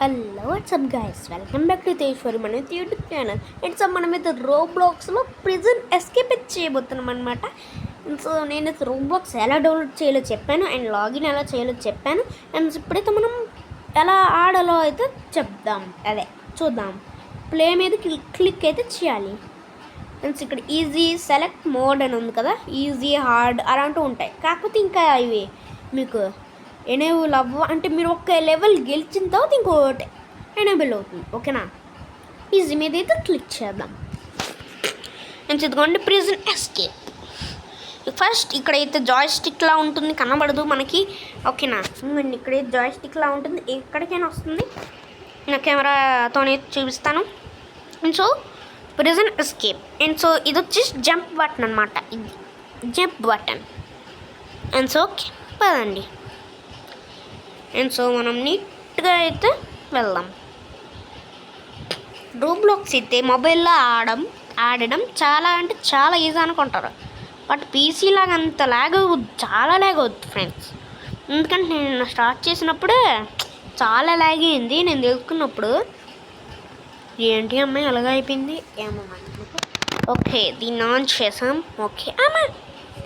Hello what's up guys, welcome back to తేశ్వరి మన YouTube channel. And so మనమైతే రోబ్లాక్స్లో prison escape చేయబోతున్నాం అనమాట. సో నేనైతే రోబ్లాక్స్ ఎలా డౌన్లోడ్ చేయాలో చెప్పాను అండ్ లాగిన్ ఎలా చేయాలో చెప్పాను. అండ్ ఇప్పుడైతే మనం ఎలా ఆడాలో అయితే చూద్దాం. ప్లే మీద క్లిక్ అయితే చేయాలి. అండ్ ఇక్కడ ఈజీ సెలెక్ట్ మోడ్ అని ఉంది కదా, ఈజీ హార్డ్ అలాంటివి ఉంటాయి. కాకపోతే ఇంకా ఇవి మీకు ఎనేబుల్ అంటే మీరు ఒక లెవెల్ గెలిచిన తర్వాత ఇంకోటి ఎనేబుల్ అవుతుంది. ఓకేనా, ఈజీ మీద అయితే క్లిక్ చేద్దాం. నేను చదువుకోండి ప్రిజన్ ఎస్కేప్. ఫస్ట్ ఇక్కడైతే జాయ్ స్టిక్లా ఉంటుంది, కనబడదు మనకి. ఓకేనా, ఇక్కడైతే జాయ్ స్టిక్లా ఉంటుంది, ఎక్కడికైనా వస్తుంది. నా కెమెరాతోనే చూపిస్తాను. And so prison escape. And so ఇది వచ్చేసి జంప్ బటన్ అనమాట, ఇది జంప్ బటన్. అండ్ సో పదండి. అండ్ సో మనం నీట్గా అయితే వెళ్దాం. రోబ్లాక్స్ అయితే మొబైల్లో ఆడడం చాలా అంటే చాలా ఈజీ అనుకుంటారు, బట్ పీసీ లాగా అంత ల్యాగ్ అవుద్ది, చాలా ల్యాగ్ అవుద్ది ఫ్రెండ్స్. ఎందుకంటే నేను స్టార్ట్ చేసినప్పుడే చాలా ల్యాగ్ అయింది. నేను తెలుసుకున్నప్పుడు ఏంటి అమ్మాయి అలాగ అయిపోయింది ఏమో. ఓకే, దీన్ని ఆన్ చేసాం. ఓకే అమ్మా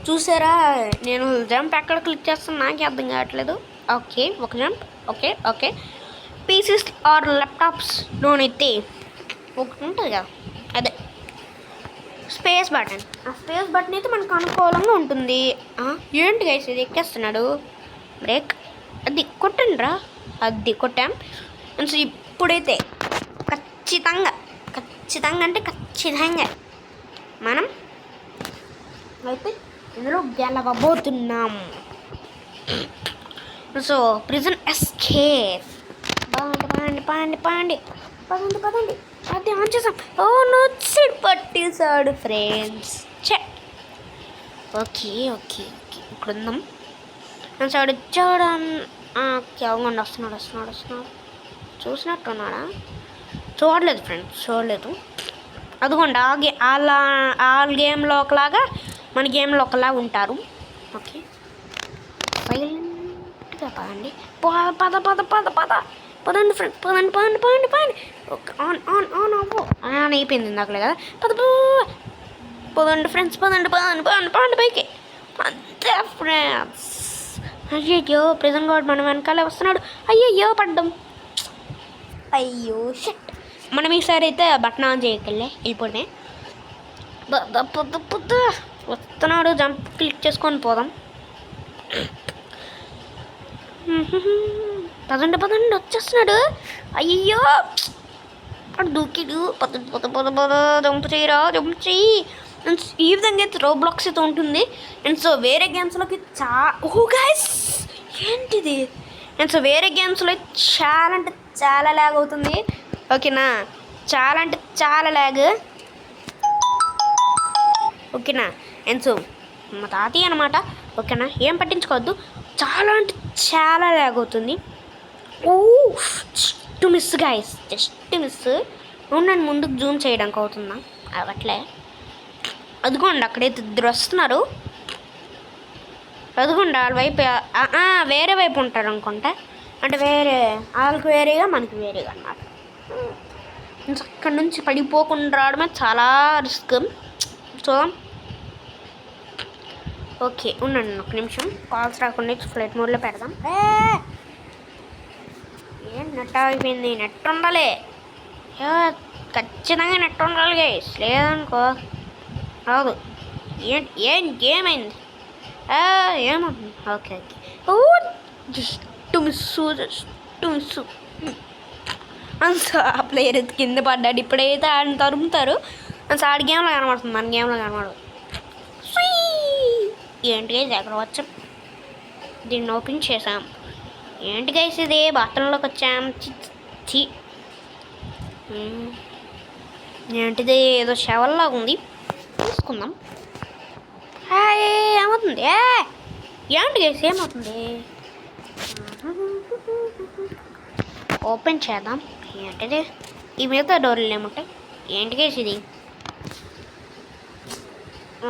చూసారా, నేను జంప్ ఎక్కడ క్లిక్ చేస్తాను నాకే అర్థం కావట్లేదు. ఓకే, ఒక జంప్. ఓకే పీసీస్ ఆర్ ల్యాప్టాప్స్లోనైతే ఒకటి ఉంటుంది కదా, అదే స్పేస్ బటన్. ఆ స్పేస్ బటన్ అయితే మనకు అనుకూలంగా ఉంటుంది. ఏంటి గైస్ ఇది ఎక్కేస్తున్నాడు, బ్రేక్ అది కొట్టండి రా, అది కొట్టాం. సో ఇప్పుడైతే ఖచ్చితంగా మనం అయితే ఇందులో గెలవబోతున్నాం. So prison escape. పదండి అది ఆన్ చేసాం. ఓ నొచ్చి పట్టేశాడు ఫ్రెండ్స్. ఓకే ఇక్కడ ఉందాం. సైడ్ వచ్చాడు. అవునండి, వస్తున్నాడు. చూసినట్టున్నాడా? చూడలేదు ఫ్రెండ్స్, చూడలేదు. అదిగోండి ఆ గేమ్లో ఒకలాగా మన గేమ్లో ఒకలాగా ఉంటారు. ఓకే, సైలెంట్గా పదండి. పదండి ఫ్రెండ్, పదండి. ఆన్ అవ్వు. ఆన్ అయిపోయింది ఇందాకలే కదా. పదండి ఫ్రెండ్స్, పదండి పైకి. అంతే ఫ్రెండ్స్. అయ్యయ్యో, ప్రిజన్ గార్డ్ మన వెనకాలే వస్తున్నాడు. అయ్యయ్యో పడ్డం. అయ్యో షట్. మనం ఈసారి అయితే బటన్ ఆన్ చేయగలే వెళ్ళిపోతే. వస్తున్నాడు, జంప్ క్లిక్ చేసుకొని పోదాం. పదండి వచ్చేస్తున్నాడు. అయ్యో అడు దూకిడు. జంప్ చేయి. ఈ విధంగా అయితే రోబ్లాక్స్ అయితే ఉంటుంది. అండ్ సో వేరే గేమ్స్లోకి గైస్ ఏంటిది. అండ్ సో వేరే గేమ్స్లో చాలా అంటే చాలా ల్యాగ్ అవుతుంది. ఓకేనా, చాలా అంటే చాలా ల్యాగ్. ఓకేనా, అండ్ సో మా తాతయ్య అనమాట. ఓకేనా, ఏం పట్టించుకోవద్దు. చాలా అంటే చాలా ల్యాగ్ అవుతుంది. Just miss guys, just miss. నన్ను ముందుకు జూమ్ చేయడానికి అవుతుందా? అవట్లే. అదిగోండి అక్కడైతే ఇద్దరు వస్తున్నారు. అదిగోండి వాళ్ళ వైపు వేరే వైపు ఉంటారు అనుకుంటా. అంటే వేరే వాళ్ళకి వేరేగా మనకి వేరేగా అన్నమాట. అక్కడి నుంచి పడిపోకుండా రావడమే చాలా రిస్క్. చూద్దాం. ఓకే ఉండండి ఒక నిమిషం, కాల్స్ రాకుండా ఫ్లైట్ మోడ్లో పెడదాం. ఏం నెట్ అయిపోయింది, నెట్ ఉండాలి, ఖచ్చితంగా నెట్ ఉండాలి గైస్, లేదనుకో రాదు. ఏమైంది ఏమవుతుంది? Okay just miss. ఆ ప్లేయర్ కింద పడ్డాడు. ఇప్పుడైతే ఆయన తరుముతారు. ఆడి గేమ్లో కనబడుతుంది, మన గేమ్లో కనబడదు. ఏంటి గైస్ ఎక్కడ వచ్చాం? దీన్ని ఓపెన్ చేసాం. ఏంటి గైస్ ఇది బాత్రూంలోకి వచ్చాం. ఏంటిది ఏదో షవల్లాగా ఉంది, తీసుకుందాం. ఏమవుతుంది? ఏంటి గైస్ ఏమవుతుంది? ఓపెన్ చేద్దాం. ఏంటిది? ఈ మిగతా డోర్లు ఏముంటాయి? ఏంటి గైస్ ఇది?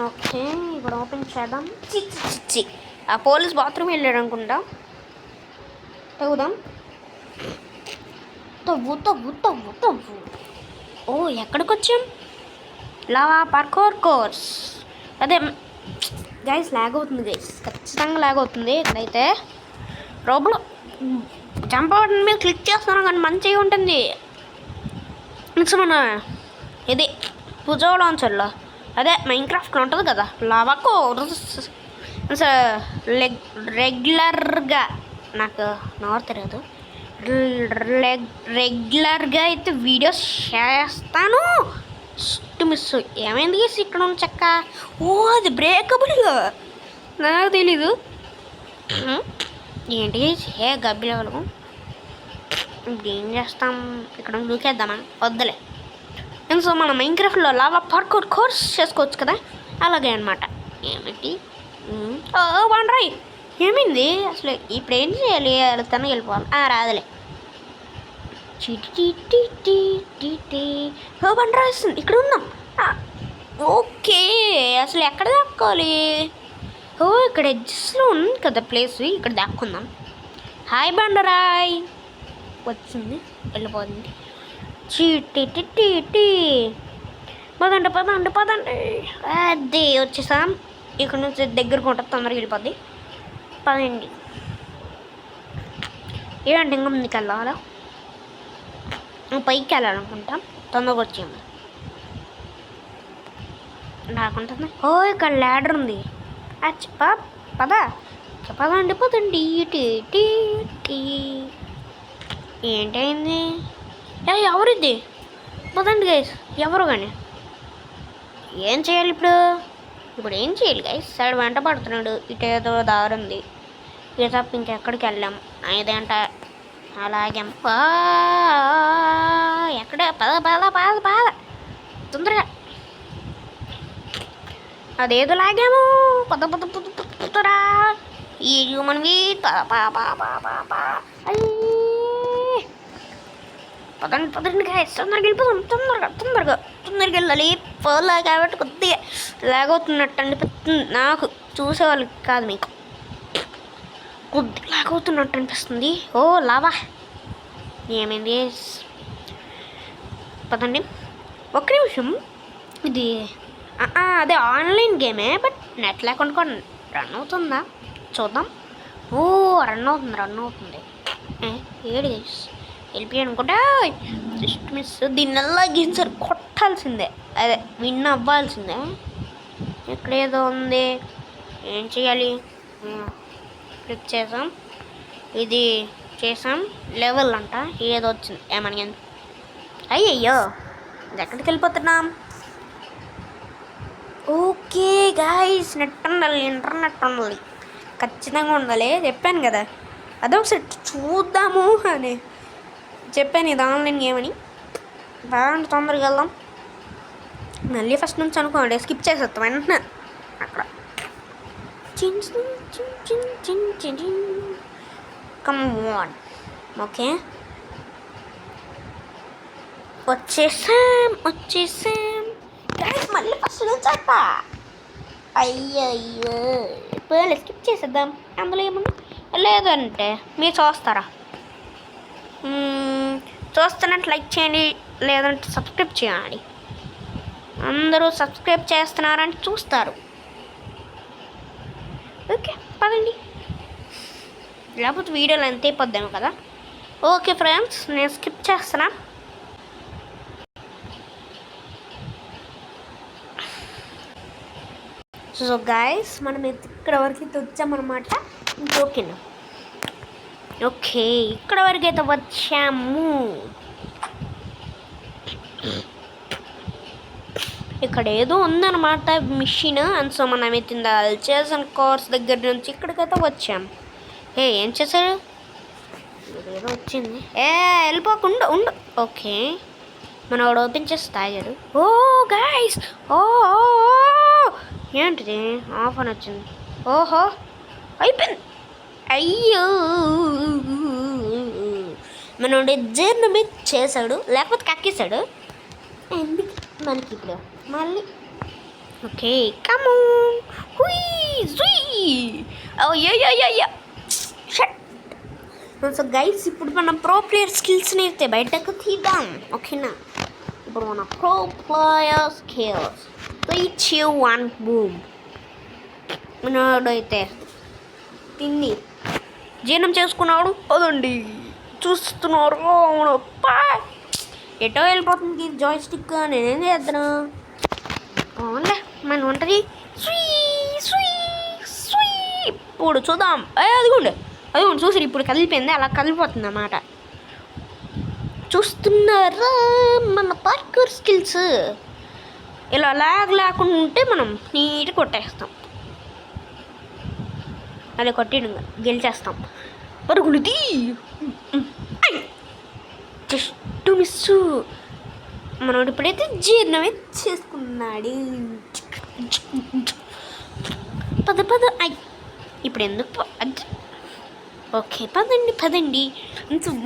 ఓకే ఇప్పుడు ఓపెన్ చేద్దాం. ఆ పోలీస్ బాత్రూమ్ వెళ్ళాడు అనుకుంటా. తగ్గుదాం. తవ్వు తవ్వు తవ్వు తవ్వు. ఓ ఎక్కడికి వచ్చాం? Lava parkour course. అదే గైస్ లాగ్ అవుతుంది గైస్, ఖచ్చితంగా లాగ్ అవుతుంది. ఇక్కడైతే రోబోలో జంప్ బటన్ మీద క్లిక్ చేస్తున్నాం కానీ మంచిగా ఉంటుంది. మన ఇది పుజో లాంచర్లో అదే మైన్క్రాఫ్ట్లో ఉంటుంది కదా లావా కోర్స్. రెగ్యులర్గా నాకు నోరు తెలియదు, రెగ్యులర్గా అయితే వీడియోస్ చేస్తాను. మిస్ ఏమైంది ఇక్కడ ఉన్న చెక్క? ఓ అది బ్రేకబుల్, నాకు తెలీదు. ఏంటి ఏ గబ్బిలవలకు ఏం చేస్తాం? ఇక్కడ దూకేద్దామా? వద్దులే. సో మనం మైన్క్రాఫ్ట్లో లావా పార్కోర్ కోర్స్ చేసుకోవచ్చు కదా, అలాగే అనమాట. ఏమిటి వండ్రాయ్ ఏమైంది అసలు? ఇప్పుడు ఏం చేయాలి? తను వెళ్ళిపోవాలి. రాదులే. వండ్రాయ్ వస్తుంది, ఇక్కడ ఉన్నాం. ఓకే అసలు ఎక్కడ దాక్కోవాలి? ఇక్కడ ఎడ్జెస్లో ఉంది కదా ప్లేస్, ఇక్కడ దాక్కుందాం. హాయ్ బండరాయ్ వచ్చింది, వెళ్ళిపోతుంది. పదండి పదండి పదండి. అది వచ్చేసాం. ఇక్కడ నుంచి దగ్గరకు ఉంటుంది, తొందరగా వెళ్ళిపోద్ది. పదండి. ఏంటి ఇంకా ముందుకు వెళ్ళాలా? పైకి వెళ్ళాలనుకుంటా. తొందరగా వచ్చాము రాకుంటుంది. ఇక్కడ ల్యాడర్ ఉంది. పద పదండి పదండి. ఏంటైంది? ఎవరిది? పదండి గైస్. ఎవరు కానీ ఏం చేయాలి ఇప్పుడు? ఏం చేయాలి గైస్? సైడ్ వెంట పడుతున్నాడు. ఇటు ఏదో దారి ఉంది, ఇక తప్ప ఇంకెక్కడికి వెళ్ళాం. ఇదేంట అలాగే ఎక్కడ? పద పద పద పద తొందరగా. అదేదో లాగాము. పద పద పద పదరా. ఈ మనవి పదండి పదండి గైస్, తొందరగా వెళ్ళిపోదాం. తొందరగా వెళ్ళాలి. పోలా కాబట్టి కొద్దిగా లాగవుతున్నట్టు అనిపిస్తుంది నాకు, చూసేవాళ్ళకి కాదు మీకు. కొద్దిగా లాగవుతున్నట్టు అనిపిస్తుంది. లావా ఏమైంది? పదండి ఒక్క నిమిషం. ఇది అదే ఆన్లైన్ గేమే, బట్ నెట్ లేకుండా కూడా రన్ అవుతుందా చూద్దాం. రన్ అవుతుంది. ఏడు గైస్ వెళ్ళిపోయి అనుకుంటా. Just miss. దీన్నెల్లా గింజర్ కొట్టాల్సిందే, అదే విన్ అవ్వాల్సిందే. ఇక్కడ ఏదో ఉంది, ఏం చేయాలి? క్లిక్ చేసాం, ఇది చేసాం. లెవెల్ అంట ఏదో వచ్చింది. ఏమనిగింది? అయ్యయ్యో ఇది ఎక్కడికి వెళ్ళిపోతున్నాం? ఓకే గాయస్, నెట్ ఉండాలి, ఇంటర్నెట్ ఉండాలి, ఖచ్చితంగా ఉండాలి. చెప్పాను కదా, అదొకసారి చూద్దాము అని చెప్పాను. ఇది ఆన్లైన్ గేమ్ అని. బాగా తొందరగా వెళ్దాం. మళ్ళీ ఫస్ట్ నుంచి అనుకోండి, స్కిప్ చేసేస్తాం వెంటనే. అక్కడ కమ్ ఆన్. ఓకే వచ్చేసాం. మళ్ళీ ఫస్ట్ నుంచి అట్ట. అయ్యయ్యో ఇప్పుడు స్కిప్ చేసేద్దాం. అందులో ఏమన్నా లేదంటే మీరు చూస్తారా? చూస్తున్నట్టు లైక్ చేయండి, లేదంటే సబ్స్క్రైబ్ చేయండి. అందరూ సబ్స్క్రైబ్ చేస్తున్నారంటే చూస్తారు. ఓకే పదండి, లేకపోతే వీడియోలు అంతే అయిపోద్దాము కదా. ఓకే ఫ్రెండ్స్, నేను స్కిప్ చేస్తున్నా. సో గైస్ మనం ఇక్కడ వరకు అయితే వచ్చామన్నమాట. ఓకేనా? ఓకే ఇక్కడ వరకు అయితే వచ్చాము. ఇక్కడ ఏదో ఉందన్నమాట మిషన్. అండ్ సో మనం అయితే చేసిన కోర్స్ దగ్గర నుంచి ఇక్కడికైతే వచ్చాం. ఏం చేశారు? ఏదో వచ్చింది. వెళ్ళిపోకుండా ఉండు. ఓకే మన వాడు ఓపెన్ చేసి తాగాడు. గైస్ ఏంటిది? ఆఫ్ అని వచ్చింది. ఓహో అయిపోయింది. అయ్యో మనోడు జీర్ణం మీద చేశాడు, లేకపోతే కక్కేశాడు. ఎందుకు మనకి ఇప్పుడు మళ్ళీ? ఓకే కమ్ సో గైస్ ఇప్పుడు మనం ప్రో ప్లేయర్ స్కిల్స్ని అయితే బయటకు తీద్దాం. ఓకేనా, ఇప్పుడు మన ప్రో ప్లేయర్ స్కిల్స్ 3, 2, 1 బూమ్. మనోడైతే తిని జీర్ణం చేసుకున్నాడు. పదండి, చూస్తున్నారు ఎటో వెళ్ళిపోతుంది జాయ్ స్టిక్. నేనేం చేద్దాను, అవునులే మన ఉంటుంది. ఇప్పుడు చూద్దాం. అదిగోండి చూసారు, ఇప్పుడు కదిలిపోయింది, అలా కదిలిపోతుంది అన్నమాట. చూస్తున్నారా మన పార్కర్ స్కిల్స్. ఇలా లాగ్ లేకుండా ఉంటే మనం నీట్గా కొట్టేస్తాం. అలా కొట్టి గెలిచేస్తాం. పరుగులుది జస్ట్ మిస్సు. మనోడు ఇప్పుడైతే జీర్ణమే చేసుకున్నాడు. పద ఇప్పుడు ఎందుకు ఓకే పదండి.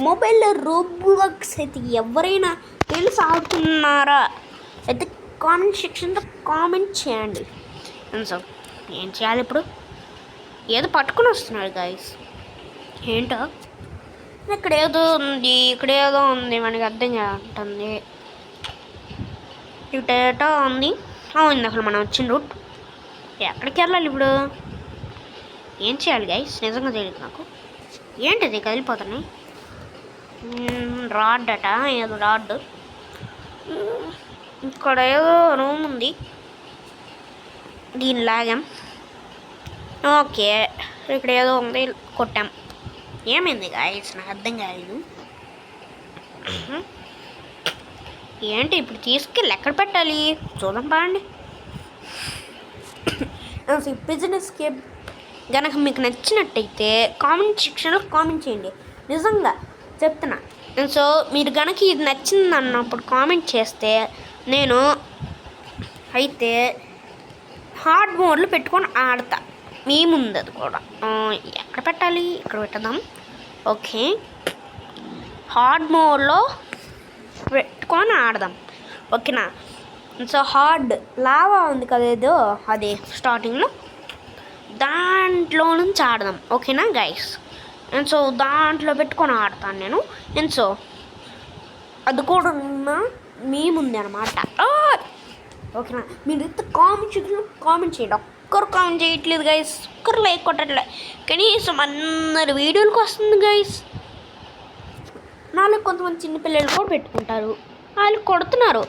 మొబైల్లో రోబ్లాక్స్ అయితే ఎవరైనా తెలిసి ఆడుతున్నారా అయితే కామెంట్ సెక్షన్లో కామెంట్ చేయండి. సో ఏం చేయాలి ఇప్పుడు? ఏదో పట్టుకుని వస్తున్నాడు గైస్. ఏంటో ఇక్కడ ఏదో ఉంది మనకి అర్థం కాకుంటుంది. ఇటేటో ఉంది. అవును, అసలు మనం వచ్చిన రూట్ ఎక్కడికి వెళ్ళాలి ఇప్పుడు? ఏం చేయాలి గైస్? నిజంగా తెలియదు నాకు. ఏంటిది కదిలిపోతున్నాయి? రాడ్ అట, ఏదో రాడ్. ఇక్కడ ఏదో రూమ్ ఉంది, దీని లాగాం. ఓకే, ఇక్కడ ఏదో ఉంది, కొట్టాం. ఏమైంది గైస్? నాకు అర్థం కాలేదు. ఏంటి ఇప్పుడు తీసుకెళ్ళి ఎక్కడ పెట్టాలి? చూద్దాం బాండి. బిజినెస్కి కనుక మీకు నచ్చినట్టయితే కామెంట్ సెక్షన్లో కామెంట్ చేయండి. నిజంగా చెప్తున్నా. సో మీరు కనుక ఇది నచ్చింది అన్నప్పుడు కామెంట్ చేస్తే నేను అయితే హార్డ్ మోడ్లో పెట్టుకొని ఆడతా మీ ముందు. అది కూడా ఎక్కడ పెట్టాలి? ఇక్కడ పెట్టదాం. ఓకే, హార్డ్ మోడ్లో పెట్టుకొని ఆడదాం. ఓకేనా? సో హార్డ్ లావా ఉంది కదా ఏదో, అది స్టార్టింగ్లో దాంట్లో నుంచి ఆడదాం. ఓకేనా గైస్? అండ్ సో దాంట్లో పెట్టుకొని ఆడతాను నేను. అండ్ సో అది కూడా మీ ముందే అనమాట. ఓకేనా? మీరు కామెంట్ చేయండి. ఒక్కరు కామెంట్ చేయట్లేదు గైస్, ఒక్కరు లైక్ కొట్టట్లేదు. కనీసం అందరు వీడియోలకు వస్తుంది గైస్. నాలో కొంతమంది చిన్నపిల్లలు కూడా పెట్టుకుంటారు, వాళ్ళు కొడుతున్నారు.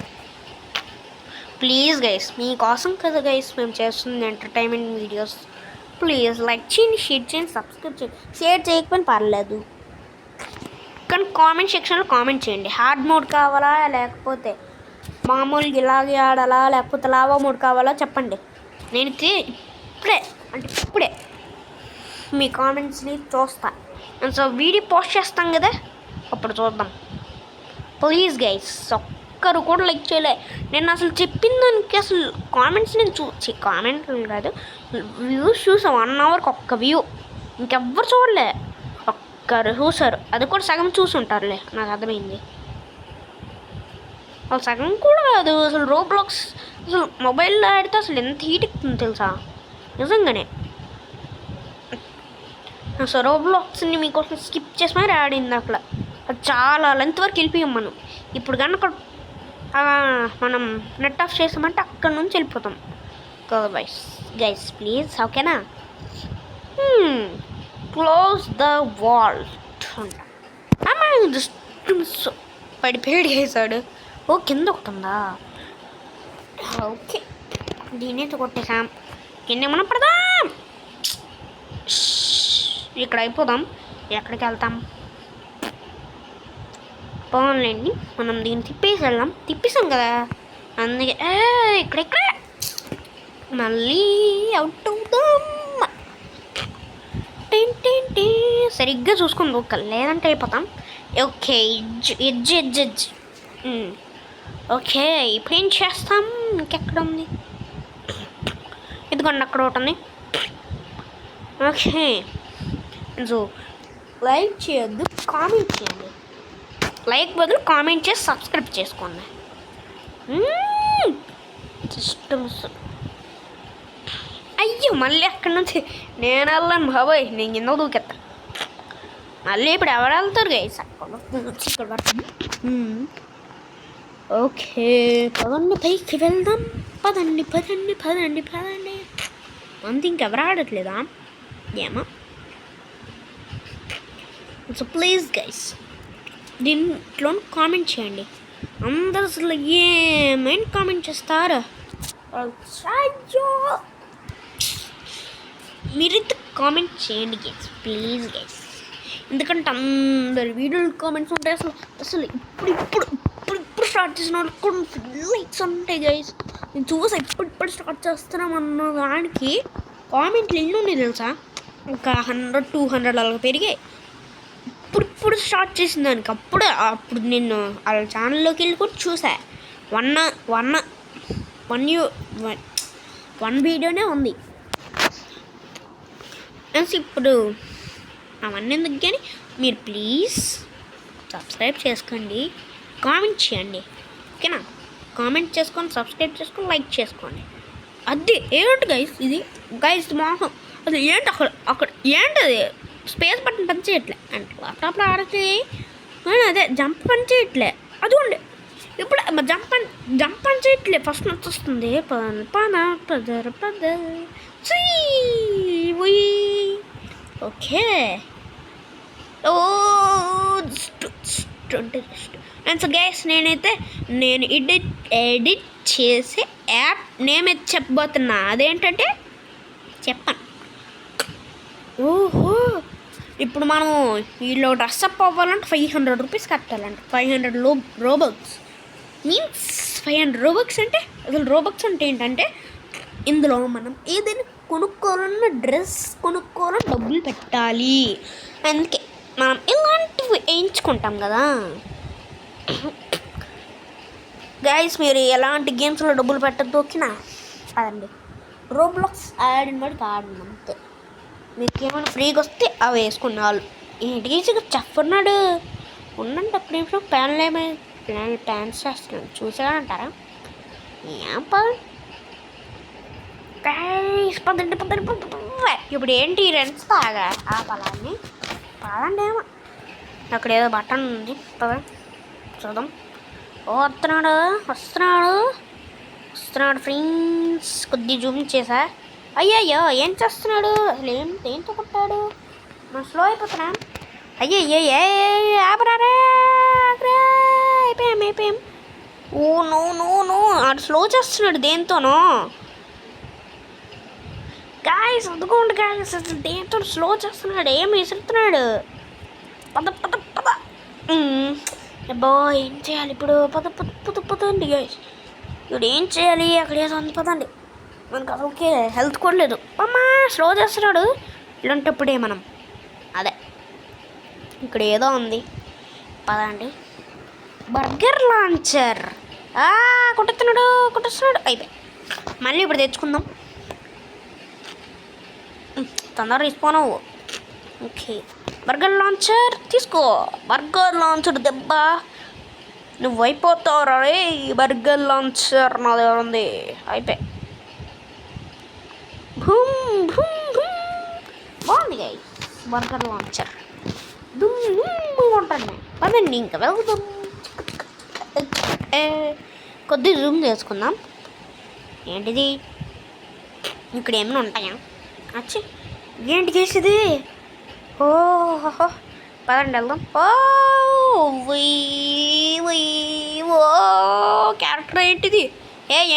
ప్లీజ్ గైస్, మీకోసం కదా గైస్ మేము చేస్తుంది ఎంటర్టైన్మెంట్ వీడియోస్. ప్లీజ్ లైక్ చేయండి, షేర్ చేయండి, సబ్స్క్రైబ్ చేయండి. షేర్ చేయకపోయినా పర్లేదు, కానీ కామెంట్ సెక్షన్లో కామెంట్ చేయండి. హార్డ్ మోడ్ కావాలా, లేకపోతే మామూలుగా ఇలాగే ఆడాలా, లేకపోతే లావా మోడ్ కావాలా చెప్పండి. నేను ఇప్పుడే మీ కామెంట్స్ని చూస్తా. సో వీడియో పోస్ట్ చేస్తాం కదా, అప్పుడు చూద్దాం. ప్లీజ్ గైస్, ఒక్కరు కూడా లైక్ చేయలే. నేను అసలు చెప్పిన దానికి అసలు కామెంట్స్ నేను కామెంట్ కాదు, వ్యూస్ చూసాం. 1 అవర్కి ఒక్క వ్యూ, ఇంకెవ్వరు చూడలే. ఒక్కరు చూసారు, అది కూడా సగం చూసుంటారులే, నాకు అర్థమైంది. వాళ్ళు సగం కూడా కాదు. అసలు రోబ్లాక్స్ అసలు మొబైల్లో ఆడితే అసలు ఎంత హీట్ ఎక్కుతుంది తెలుసా, నిజంగానే. సో రోబ్లాక్స్ని మీకోసం స్కిప్ చేసి మరి ఆడింది అట్లా. అది చాలా లెంత్ వరకు వెళ్ళిపోయాం మనం. ఇప్పుడు కనుక మనం నెట్ ఆఫ్ చేసామంటే అక్కడ నుంచి వెళ్ళిపోతాం కదా గైస్. ప్లీజ్ ఓకేనా? క్లోజ్ ద వాల్ అంట. పడిపోయాడు వేసాడు. ఓ కింద ఒకటి ఉందా? ఓకే, దీనైతే కొట్టేసాం. కింద మనం పడదాం. ఇక్కడ అయిపోదాం. ఎక్కడికి వెళ్తాం? పోన్లేండి, మనం దీన్ని తిప్పేసాం కదా, అందుకే ఇక్కడ మళ్ళీ అవుట్ అవుతాం. సరిగ్గా చూసుకొని దూకాలి, లేదంటే అయిపోతాం. Okay, edge. ఓకే, ఇప్పుడు ఏం చేస్తాం? ఇంకెక్కడ ఉంది? ఇదిగోండి అక్కడ ఒకటి ఉంది. ఓకే, సో లైక్ చేయొద్దు, కామెంట్ చేయండి. లైక్ బదులు కామెంట్ చేసి సబ్స్క్రైబ్ చేసుకోండి. సిస్టమ్స్ అయ్యో, మళ్ళీ అక్కడి నుంచి నేను వెళ్ళాను బాబాయ్, నేను కింద దూకెత్తా. మళ్ళీ ఇప్పుడు ఎవరు వెళ్తారు గైస్ ఇక్కడ వరకు. ఓకే పదండి పైకి వెళ్దాం. పదండి పదండి పదండి పదండి. అంతే ఇంకెవరు ఆడట్లేదా ఏమో. సో ప్లీజ్ గైస్ దీంట్లో కామెంట్ చేయండి. అందరు అసలు ఏమైనా కామెంట్ చేస్తారు. మీరైతే కామెంట్ చేయండి గైస్ ప్లీజ్ గైస్. ఎందుకంటే అందరు వీడియోలు కామెంట్స్ ఉంటాయి. అసలు అసలు ఇప్పుడు స్టార్ట్ చేసిన వాళ్ళకి కూడా లైక్స్ ఉంటాయి గైస్. నేను చూసా ఇప్పుడు స్టార్ట్ చేస్తున్నాం అన్న దానికి కామెంట్లు ఎన్ని ఉన్నాయి తెలుసా? ఒక 100-200 అలాగ పెరిగాయి ఇప్పుడు స్టార్ట్ చేసిన దానికి. అప్పుడు నేను వాళ్ళ ఛానల్లోకి వెళ్ళి కూడా చూసా. వన్ వీడియోనే ఉంది. ఇప్పుడు అవన్నీ ఎందుకు కానీ మీరు ప్లీజ్ సబ్స్క్రైబ్ చేసుకోండి, కామెంట్ చేయండి ఓకేనా? కామెంట్ చేసుకొని సబ్స్క్రైబ్ చేసుకొని లైక్ చేసుకోండి. అది ఏంటి గైస్ ఇది గైస్ మొహం అది ఏంటి అక్కడ ఏంటది స్పేస్ బటన్ పని చేయట్లే అంటే ల్యాప్టాప్లో ఆడితే అదే జంప్ పని చేయట్లే. అదిగోండి ఇప్పుడు జంప్ పని చేయట్లే. ఫస్ట్ వచ్చేస్తుంది ఓకే. అండ్ సో గైస్ నేను ఎడిట్ చేసే యాప్ నేమ్ అయితే చెప్పబోతున్నా. అదేంటంటే చెప్పాను. ఓహో ఇప్పుడు మనం వీళ్ళు డ్రెస్అప్ అవ్వాలంటే 500 రూపీస్ కట్టాలంటే 500 రోబక్స్ మీన్స్ 500 రోబక్స్ అంటే అసలు రోబక్స్ అంటే ఏంటంటే ఇందులో మనం ఏదైనా కొనుక్కోవాలన్న డ్రెస్ కొనుక్కోవాలని డబ్బులు పెట్టాలి. అందుకే మనం ఇలాంటివి వేయించుకుంటాం కదా గైస్. మీరు ఎలాంటి గేమ్స్లో డబ్బులు పెట్టద్దు ఓకేనా? అదండి రోబ్లాక్స్ ఆడిన వాడికి ఆడిన అంతే. మీకు ఏమైనా ఫ్రీగా వస్తే అవి వేసుకున్న వాళ్ళు ఏంటి ఈజీగా చెప్పన్నాడు. ఉండండి అప్పుడు నిమిషం ప్లాన్స్ చేస్తున్నాడు చూసాడంటారా? ఏం పదండి ఇప్పుడు ఏంటి రెంట్స్ తాగా ఆ పొలాన్ని పదండి. ఏమో అక్కడ ఏదో బటన్ ఉంది పదండి చూద్దాం. వస్తున్నాడు ఫ్రెండ్స్. కొద్దిగా జూమ్ చేసా. అయ్యయ్యో ఏం చేస్తున్నాడు అసలు? దేంతో కొట్టాడు? మనం స్లో అయిపోతున్నా. అయ్యయ్యో అయిపోయాం. ఓ నో ఆడు స్లో చేస్తున్నాడు దేంతోనో గాయస్. అందుకోండి గాయస్ అసలు దేంతో స్లో చేస్తున్నాడు. ఏం విసురుతున్నాడు. పద అబ్బా ఏం చేయాలి ఇప్పుడు? పదండి గాయస్. ఇప్పుడు ఏం చేయాలి? అక్కడ ఏదో ఉంది పదండి. మనకు అసలుకే హెల్త్ కూడా లేదు. అమ్మా స్లో చేస్తున్నాడు. ఇలాంటప్పుడే మనం అదే ఇక్కడ ఏదో ఉంది పదండి. బర్గర్ లాంచర్ కొట్టేస్తున్నాడు. అయిపోయి మళ్ళీ ఇప్పుడు తెచ్చుకుందాం. తొందర రిస్పాన్ అవ్వు. ఓకే బర్గర్ లాంచర్ తీసుకో. బర్గర్ లాంచర్ దెబ్బ నువ్వు అయిపోతావు రే. బర్గర్ లాంచర్ నా దగ్గర ఉంది. అయిపోయి బాగుంది గాయ్ బర్గర్ లాంచర్ ఉంటుంది. పదండి ఇంకా వెళ్దాం. కొద్దిగా జూమ్ చేసుకుందాం. ఏంటిది ఇక్కడ ఏమైనా ఉంటాయా? వచ్చి ఏంటి చేసేది? ఓహో పదండి వెళ్దాం. ఓ క్యారెక్టర్ ఏంటిది?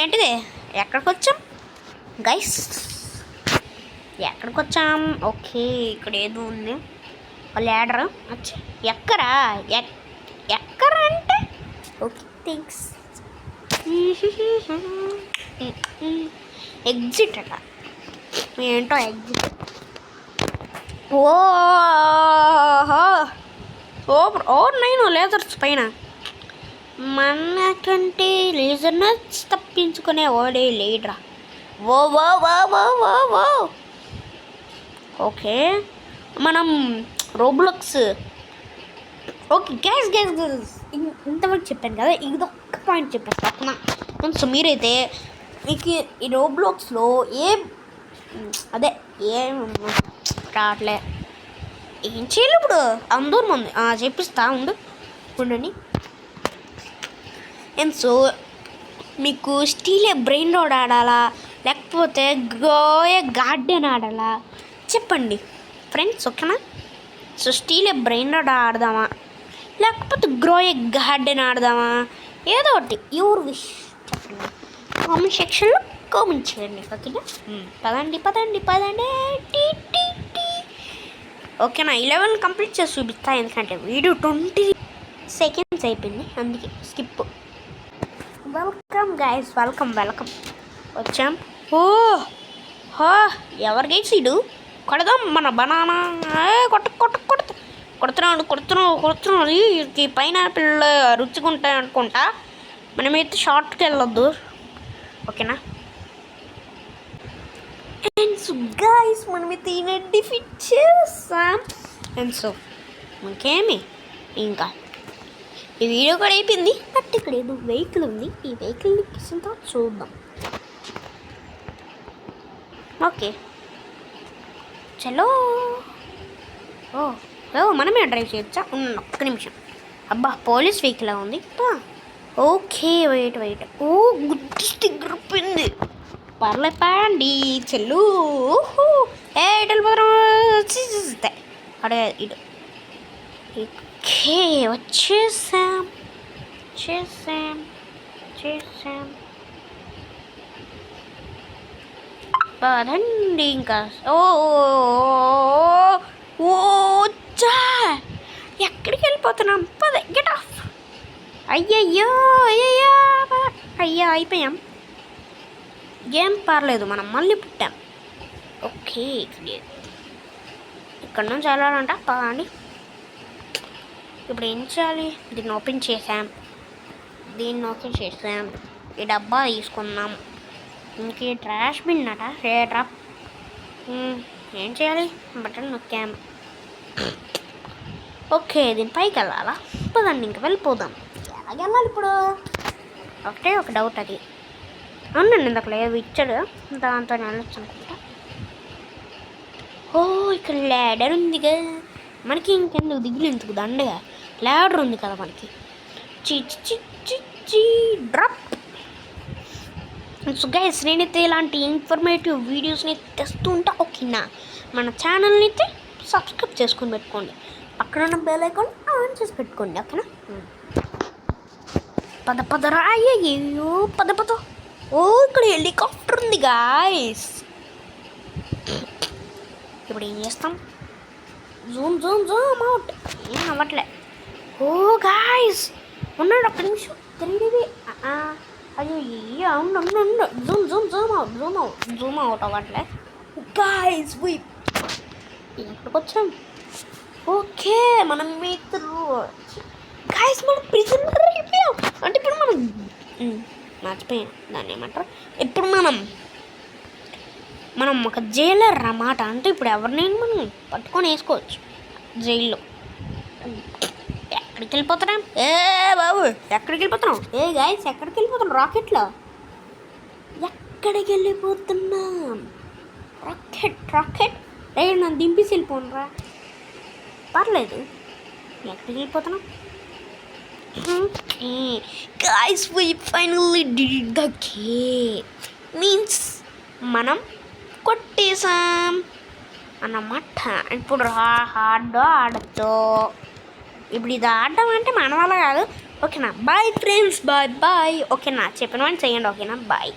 ఏంటిది? ఎక్కడికి వచ్చాం గైస్? ఓకే ఇక్కడ ఏదో ఉంది ల్యాడర్. వచ్చి ఎక్కరా అంటే ఓకే థ్యాంక్స్. ఎగ్జిట్ అట ఏంటో ఎగ్జిట్. ఓ లేజర్స్ పైన మనకంటే లేజర్ను తప్పించుకునే ఓడే లేడరా. ఓ ఓకే మనం రోబ్లాక్స్ ఓకే గ్యాస్ ఇంతవరకు చెప్పాను కదా. ఇదొక్క పాయింట్ చెప్పాను పక్కన. సో మీరైతే మీకు ఈ రోబ్లాక్స్లో ఏం రావట్లే ఏం చేయాలి ఇప్పుడు అందరూ మంది చెప్పిస్తా ఉండండి. అండ్ సో మీకు స్టీలే బ్రెయిన్ రోడ్ ఆడాలా లేకపోతే గోయే గార్డెన్ ఆడాలా చెప్పండి ఫ్రెండ్స్, ఓకేనా? సో స్టీలే బ్రెయిన్ రోడ్ ఆడదామా లేకపోతే గ్రోయే గార్డెన్ ఆడదామా, ఏదో ఒకటి యువర్ విష్ చెప్పండి, కామెంట్ సెక్షన్లో కామెంట్ చేయండి, ఓకేనా? పదండి టీ టీ టీ. ఓకేనా? 11 కంప్లీట్ చేసి చూపిస్తా, ఎందుకంటే వీడియో 20 సెకండ్స్ అయిపోయింది, అందుకే స్కిప్. వెల్కమ్ గైస్, వెల్కమ్ వచ్చాం. ఎవరి గైస్ ఇడు కొడదాం మన బనానా. కొడుతున్నాడు ఈ పైనాపిల్ రుచిగా ఉంటాయి అనుకుంటా. మనమైతే షార్ట్కి వెళ్ళొద్దు, ఓకేనా? అండ్ సో గైస్ మనమైతే ఈయన డిఫీట్ చేస్తాం. అండ్ సో ఇంకేమి ఇంకా ఈ వీడియో కూడా అయిపోయింది, బట్ ఇక్కడ ఏదో వెహికల్ ఉంది, ఈ వెహికల్ కింద చూద్దాం. ఓకే చలో. మనమే డ్రైవ్ చేయొచ్చా? ఒక్క నిమిషం. అబ్బా పోలీస్ వెహికల్ ఉంది. Okay wait. గుర్తిస్తే గ్రూపింది, పర్లే పండి చెల్లు. ఇటలు పోతాం అడే ఇటు. ఓకే వచ్చేసాం. పదండి ఇంకా. ఎక్కడికి వెళ్ళిపోతున్నాం? పద గెట్ ఆఫ్. అయ్యయ్యో అయిపోయాం. ఏం పర్లేదు, మనం మళ్ళీ పుట్టాం. ఓకే ఇక్కడ నుంచి వెళ్ళాలంట, పదండి. ఇప్పుడు ఏం చేయాలి? దీన్ని ఓపెన్ చేసాం, ఈ డబ్బా తీసుకున్నాం. ఇంక ట్రాష్ బిన్ అట డ్రాప్. ఏం చేయాలి? బటన్ నొక్కాం. ఓకే దీని పైకి వెళ్ళాలా? పదండి ఇంక వెళ్ళిపోదాం. ఎలాగెళ్ళాలి ఇప్పుడు? ఒకటే ఒక డౌట్, అది అవునండి ఇందాక లేదు ఇచ్చాడు, దాంతో వెళ్ళొచ్చు అనుకుంటా. ఇక్కడ ల్యాడర్ ఉందిగా మనకి, ఇంకెందుకు దిగులు ఎందుకు దండగా, ల్యాడర్ ఉంది కదా మనకి. డ్రాప్. సో గైస్ నేనైతే ఇలాంటి ఇన్ఫర్మేటివ్ వీడియోస్ని తెస్తూ ఉంటా, ఓకేనా? మన ఛానల్ని అయితే సబ్స్క్రైబ్ చేసుకొని పెట్టుకోండి, అక్కడ ఉన్న బెల్ ఐకాన్ ఆన్ చేసి పెట్టుకోండి, ఓకేనా? పదరా అయ్యో పద. ఇక్కడ హెలికాప్టర్ ఉంది గాయస్. ఇప్పుడు ఏం చేస్తాం? Zoom out. ఏం అవ్వట్లే. గాయస్ ఉన్నాడు, ఒక్క నిమిషం. 3D అయ్యో అవును. జూమ్ అవుట్ అవ్వట్లే గాయస్. ఇక్కడికి వచ్చాం. ఓకే మనం గాయస్ మనం ప్రిజనర్ అయిపోయాం. అంటే ఇప్పుడు మనం మర్చిపోయాం దాన్ని ఏమంటారు, ఇప్పుడు మనం ఒక జైలర్ అన్నమాట. అంటే ఇప్పుడు ఎవరినైనా మనం పట్టుకొని వేసుకోవచ్చు జైల్లో. ఎక్కడికి వెళ్ళిపోతున్నాం? బాబు ఎక్కడికి వెళ్ళిపోతున్నాం? గాయస్ ఎక్కడికి వెళ్ళిపోతున్నాం? రాకెట్లో ఎక్కడికి వెళ్ళిపోతున్నాం? రాకెట్ నన్ను దింపేసి వెళ్ళిపోను రా, పర్లేదు. ఎక్కడికి వెళ్ళిపోతున్నాం? Guys, we finally did the game. Means మనం కొట్టేసాం అన్నమాట. ఇప్పుడు హార్డ్ ఆడచ్చు. ఇప్పుడు ఇది ఆడడం అంటే మన వల్ల కాదు, ఓకేనా? Bye friends, bye. ఓకేనా? చెప్పిన వాడిని చేయండి, ఓకేనా? బాయ్.